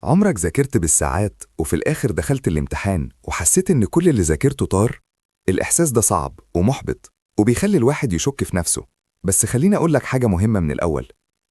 عمرك ذاكرت بالساعات وفي الآخر دخلت الامتحان وحسيت إن كل اللي ذاكرته طار؟ الإحساس ده صعب ومحبط وبيخلي الواحد يشك في نفسه. بس خليني أقول لك حاجة مهمة من الأول.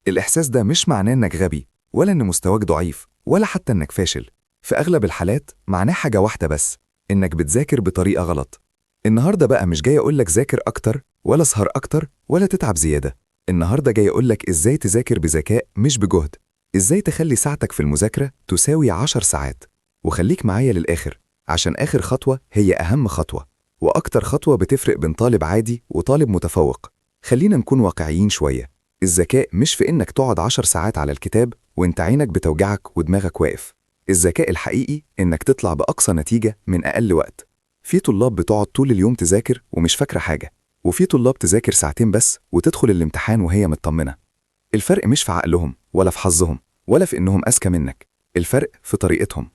الإحساس ده مش معناه إنك غبي ولا إن مستواك ضعيف ولا حتى إنك فاشل. في أغلب الحالات معناه حاجة واحدة بس، إنك بتذاكر بطريقة غلط. النهاردة بقى مش جاي أقول لك ذاكر أكتر ولا اسهر أكتر ولا تتعب زيادة. النهاردة جاي أقول لك إزاي تذاكر بذكاء مش بجهد. إزاي تخلي ساعتك في المذاكرة تساوي 10 ساعات. وخليك معايا للآخر، عشان آخر خطوة هي أهم خطوة، وأكتر خطوة بتفرق بين طالب عادي وطالب متفوق. خلينا نكون واقعيين شوية. الذكاء مش في إنك تقعد 10 ساعات على الكتاب وإنت عينك بتوجعك ودماغك واقف. الذكاء الحقيقي إنك تطلع بأقصى نتيجة من أقل وقت. في طلاب بتقعد طول اليوم تذاكر ومش فاكرة حاجة، وفي طلاب تذاكر ساعتين بس وتدخل الامتحان وهي مطمنة. الفرق مش في عقلهم ولا في حظهم ولا في إنهم أذكى منك، الفرق في طريقتهم.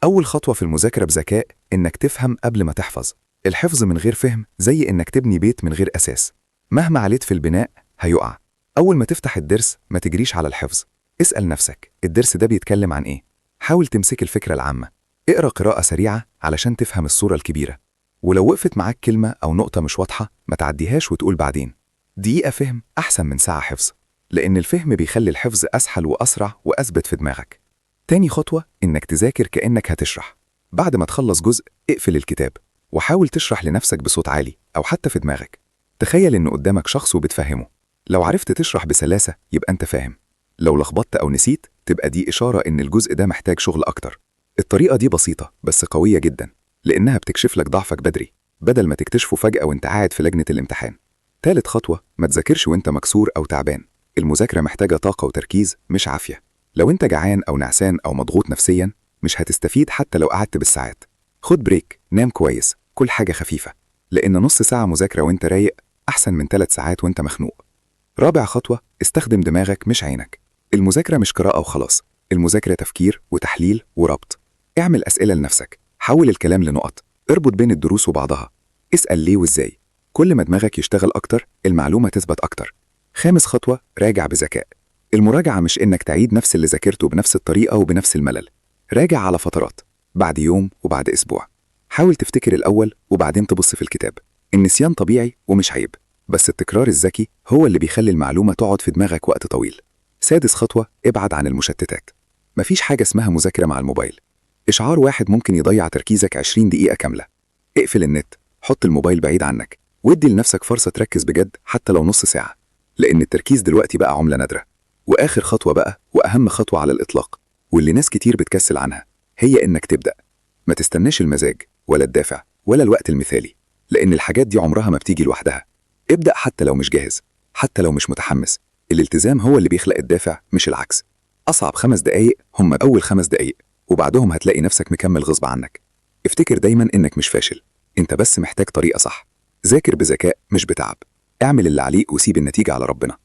أول خطوة في المذاكرة بذكاء إنك تفهم قبل ما تحفظ. الحفظ من غير فهم زي إنك تبني بيت من غير أساس، مهما عليت في البناء هيقع. أول ما تفتح الدرس ما تجريش على الحفظ، اسأل نفسك الدرس ده بيتكلم عن إيه؟ حاول تمسك الفكرة العامة، اقرأ قراءة سريعة علشان تفهم الصورة الكبيرة. ولو وقفت معاك كلمة أو نقطة مش واضحة ما تعديهاش وتقول بعدين. دقيقة فهم أحسن من ساعة حفظ، لأن الفهم بيخلي الحفظ أسهل وأسرع وأثبت في دماغك. تاني خطوة إنك تذاكر كأنك هتشرح. بعد ما تخلص جزء اقفل الكتاب وحاول تشرح لنفسك بصوت عالي أو حتى في دماغك. تخيل إن قدامك شخص وبتفهمه. لو عرفت تشرح بسلاسة يبقى أنت فاهم. لو لخبطت أو نسيت تبقى دي إشارة إن الجزء ده محتاج شغل أكتر. الطريقة دي بسيطة بس قوية جدا، لأنها بتكشف لك ضعفك بدري بدل ما تكتشفه فجأة وانت قاعد في لجنة الامتحان. تالت خطوة، ما تذاكرش وانت مكسور أو تعبان. المذاكرة محتاجة طاقة وتركيز مش عافية. لو انت جعان أو نعسان أو مضغوط نفسيا مش هتستفيد حتى لو قعدت بالساعات. خد بريك، نام كويس، كل حاجة خفيفة، لأن نص ساعة مذاكرة وانت رايق أحسن من 3 ساعات وانت مخنوق. رابع خطوة، استخدم دماغك مش عينك. المذاكرة مش قراءة وخلاص، المذاكرة تفكير وتحليل وربط. اعمل أسئلة لنفسك، حول الكلام لنقط، اربط بين الدروس وبعضها، اسأل ليه وازاي. كل ما دماغك يشتغل أكتر المعلومة تثبت أكتر. خامس خطوة، راجع بذكاء. المراجعة مش إنك تعيد نفس اللي ذاكرته بنفس الطريقة وبنفس الملل. راجع على فترات، بعد يوم وبعد أسبوع. حاول تفتكر الأول وبعدين تبص في الكتاب. النسيان طبيعي ومش عيب، بس التكرار الذكي هو اللي بيخلي المعلومة تقعد في دماغك وقت طويل. سادس خطوة، ابعد عن المشتتات. مفيش حاجة اسمها مذاكرة مع الموبايل. إشعار واحد ممكن يضيع تركيزك 20 دقيقة كاملة. اقفل النت، حط الموبايل بعيد عنك، وادي لنفسك فرصة تركز بجد حتى لو نص ساعة، لأن التركيز دلوقتي بقى عملة نادرة. وآخر خطوة بقى وأهم خطوة على الإطلاق، واللي ناس كتير بتكسل عنها، هي إنك تبدأ. ما تستناش المزاج ولا الدافع ولا الوقت المثالي، لأن الحاجات دي عمرها ما بتيجي لوحدها. ابدأ حتى لو مش جاهز، حتى لو مش متحمس. الالتزام هو اللي بيخلق الدافع مش العكس. أصعب 5 دقايق هم أول 5 دقايق، وبعدهم هتلاقي نفسك مكمل غصب عنك. افتكر دايما إنك مش فاشل، انت بس محتاج طريقة صح. ذاكر بذكاء مش بتعب. اعمل اللي عليك وسيب النتيجة على ربنا.